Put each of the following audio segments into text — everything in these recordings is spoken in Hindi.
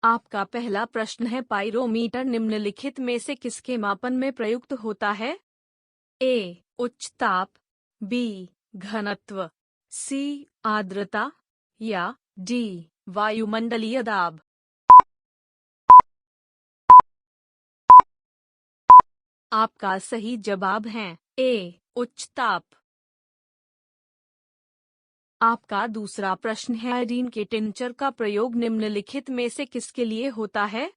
आपका पहला प्रश्न है, पाइरोमीटर निम्नलिखित में से किसके मापन में प्रयुक्त होता है? ए. उच्च ताप, बी. घनत्व, सी. आर्द्रता या डी. वायुमंडलीय दाब। आपका सही जवाब है ए. उच्च ताप। आपका दूसरा प्रश्न है, आयोडीन के टिंचर का प्रयोग निम्नलिखित में से किसके लिए होता है?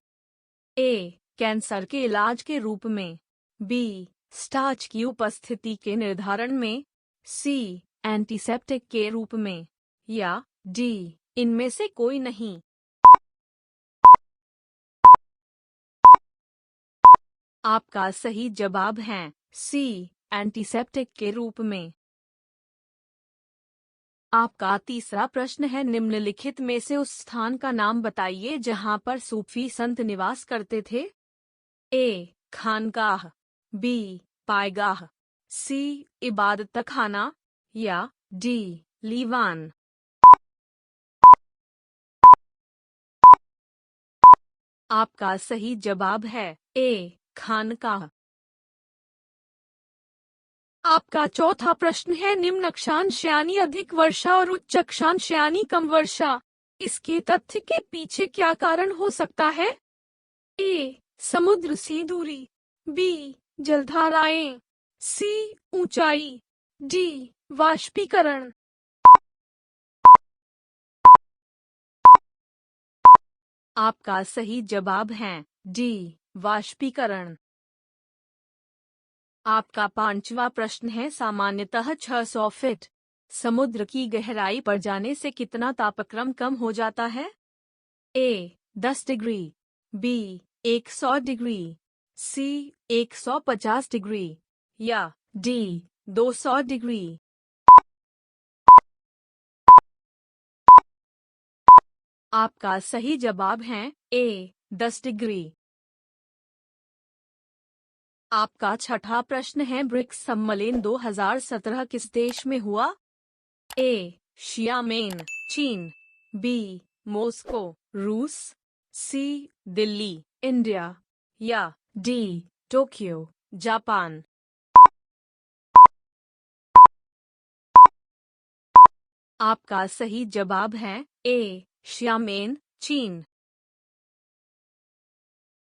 ए. कैंसर के इलाज के रूप में, बी. स्टार्च की उपस्थिति के निर्धारण में, सी. एंटीसेप्टिक के रूप में या डी. इनमें से कोई नहीं। आपका सही जवाब है सी. एंटीसेप्टिक के रूप में। आपका तीसरा प्रश्न है, निम्नलिखित में से उस स्थान का नाम बताइए जहां पर सूफी संत निवास करते थे? ए. खानकाह, बी. पायगाह, सी. इबादतखाना या डी. लीवान। आपका सही जवाब है ए. खानकाह। आपका चौथा प्रश्न है, निम्न अक्षांश यानी अधिक वर्षा और उच्च अक्षांश यानी कम वर्षा, इसके तथ्य के पीछे क्या कारण हो सकता है? ए. समुद्र से दूरी, बी. जलधाराएं, सी. ऊंचाई, डी. वाष्पीकरण। आपका सही जवाब है डी. वाष्पीकरण। आपका पांचवा प्रश्न है, सामान्यतः 600 फीट समुद्र की गहराई पर जाने से कितना तापक्रम कम हो जाता है? ए. 10 डिग्री, बी. 100 डिग्री, सी. 150 डिग्री या डी. 200 डिग्री। आपका सही जवाब है ए. 10 डिग्री। आपका छठा प्रश्न है, ब्रिक्स सम्मेलन 2017 किस देश में हुआ? ए. शियामेन, चीन, बी. मॉस्को, रूस, सी. दिल्ली, इंडिया या डी. Tokyo, Japan. आपका सही जवाब है ए. शियामेन, चीन।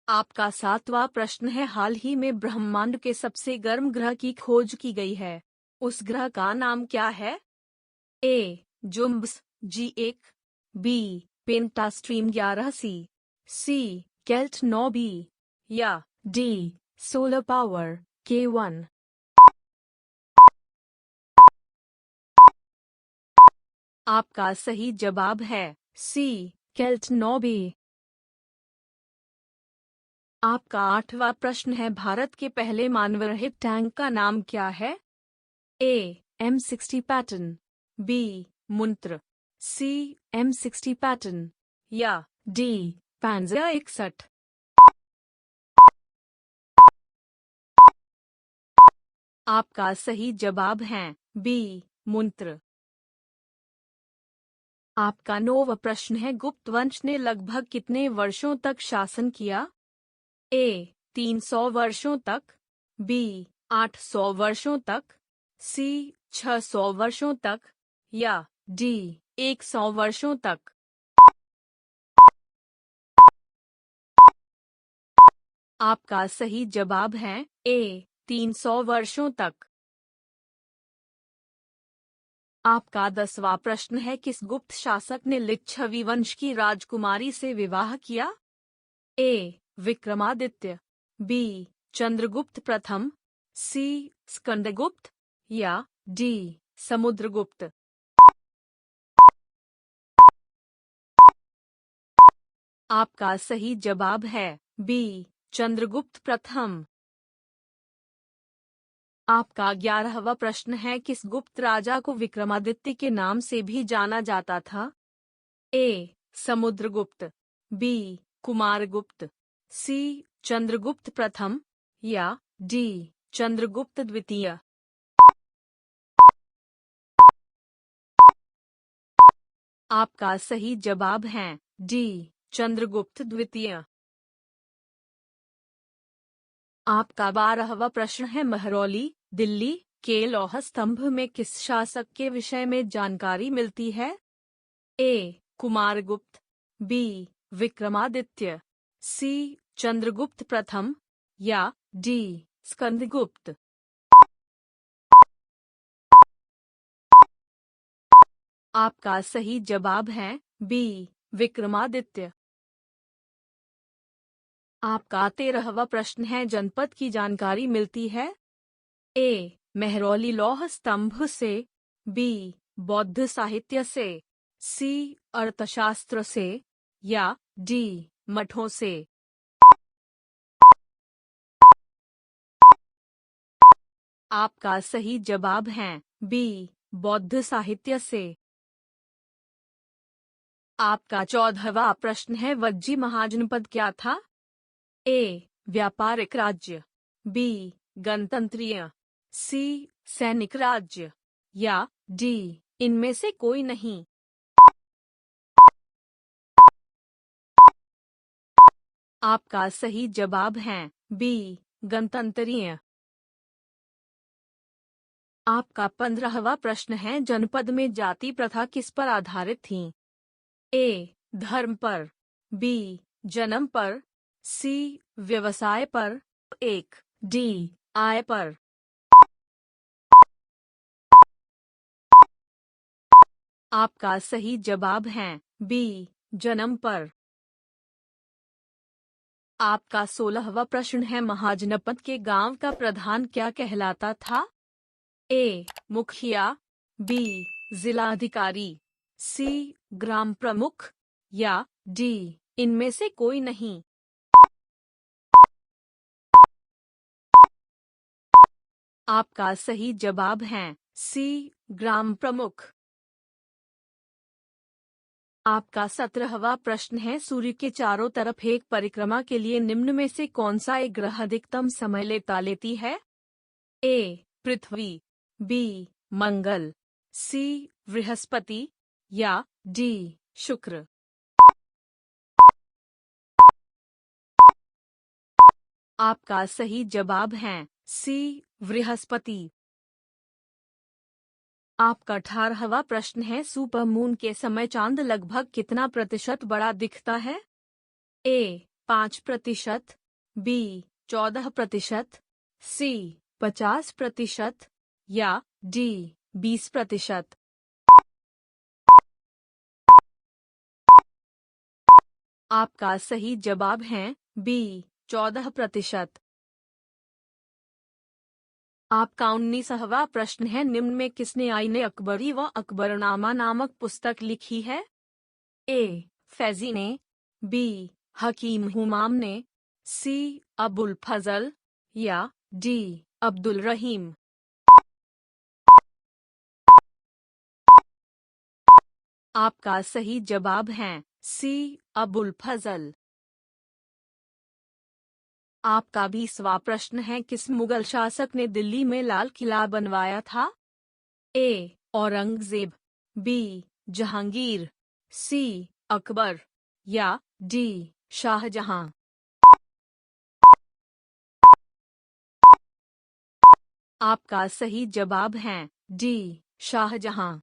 आपका सातवां प्रश्न है, हाल ही में ब्रह्मांड के सबसे गर्म ग्रह की खोज की गई है, उस ग्रह का नाम क्या है? ए. जुम्बस, G1, बी. पेंटास्ट्रीम 11C, सी. केल्ट 9b या डी. Solar power K1। आपका सही जवाब है सी. केल्ट 9b। आपका आठवां प्रश्न है, भारत के पहले मानवरहित टैंक का नाम क्या है? ए. M60 Patton, B. मुंत्र, सी. M60 पैटर्न या डी. पैंजर 61। आपका सही जवाब है बी. मुंत्र। आपका नौवां प्रश्न है, गुप्त वंश ने लगभग कितने वर्षों तक शासन किया? ए. 300 वर्षों तक, बी. 800 वर्षों तक, सी. 600 वर्षों तक या डी. 100 वर्षों तक। आपका सही जवाब है ए. 300 वर्षों तक। आपका 10वां प्रश्न है, किस गुप्त शासक ने लिच्छवी वंश की राजकुमारी से विवाह किया? ए. विक्रमादित्य, बी. चंद्रगुप्त प्रथम, सी. स्कंदगुप्त या डी. समुद्रगुप्त। आपका सही जवाब है बी. चंद्रगुप्त प्रथम। आपका 11वां प्रश्न है, किस गुप्त राजा को विक्रमादित्य के नाम से भी जाना जाता था? ए. समुद्रगुप्त, बी. कुमारगुप्त, सी. चंद्रगुप्त प्रथम या डी. चंद्रगुप्त द्वितीय। आपका सही जवाब है डी. चंद्रगुप्त द्वितीय। आपका 12वां प्रश्न है महरौली, दिल्ली के लौह स्तंभ में किस शासक के विषय में जानकारी मिलती है? ए. कुमारगुप्त, बी. विक्रमादित्य, सी. चंद्रगुप्त प्रथम या डी. स्कंदगुप्त। आपका सही जवाब है बी. विक्रमादित्य। आपका 13वां प्रश्न है जनपद की जानकारी मिलती है? ए. महरौली लौह स्तंभ से, बी. बौद्ध साहित्य से, सी. अर्थशास्त्र से या डी. मठों से। आपका सही जवाब है बी. बौद्ध साहित्य से। आपका 14वां प्रश्न है वज्जी महाजनपद क्या था? ए. व्यापारिक राज्य, बी. गणतंत्रीय, सी. सैनिक राज्य या डी. इनमें से कोई नहीं। आपका सही जवाब है बी. गणतंत्रीय। आपका 15वां प्रश्न है जनपद में जाति प्रथा किस पर आधारित थी? ए. धर्म पर, बी. जन्म पर, सी. व्यवसाय पर, एक डी. आय पर। आपका सही जवाब है बी. जन्म पर। आपका 16वां प्रश्न है महाजनपद के गांव का प्रधान क्या कहलाता था? ए. मुखिया, बी. जिलाधिकारी, सी. ग्राम प्रमुख या डी. इनमें से कोई नहीं। आपका सही जवाब है सी. ग्राम प्रमुख। आपका 17वां प्रश्न है सूर्य के चारों तरफ एक परिक्रमा के लिए निम्न में से कौन सा एक ग्रह अधिकतम समय लेती है? ए. पृथ्वी, बी. मंगल, सी. बृहस्पति या डी. शुक्र। आपका सही जवाब है सी. बृहस्पति। आपका 18वां प्रश्न है सुपर मून के समय चांद लगभग कितना प्रतिशत बड़ा दिखता है? ए. 5%, बी. 14%, सी. 50% या डी. 20%। आपका सही जवाब है बी. 14%। आपका 19वां प्रश्न है निम्न में किसने आईने अकबरी व अकबरनामा नामक पुस्तक लिखी है? ए. फैजी ने, बी. हकीम हुमाम ने, सी. अबुल फजल या डी. अब्दुल रहीम। आपका सही जवाब है सी. अबुल फजल। आपका 20वां प्रश्न है किस मुगल शासक ने दिल्ली में लाल किला बनवाया था? ए. औरंगजेब, बी. जहांगीर, सी. अकबर या डी. शाहजहां। आपका सही जवाब है डी. शाहजहां।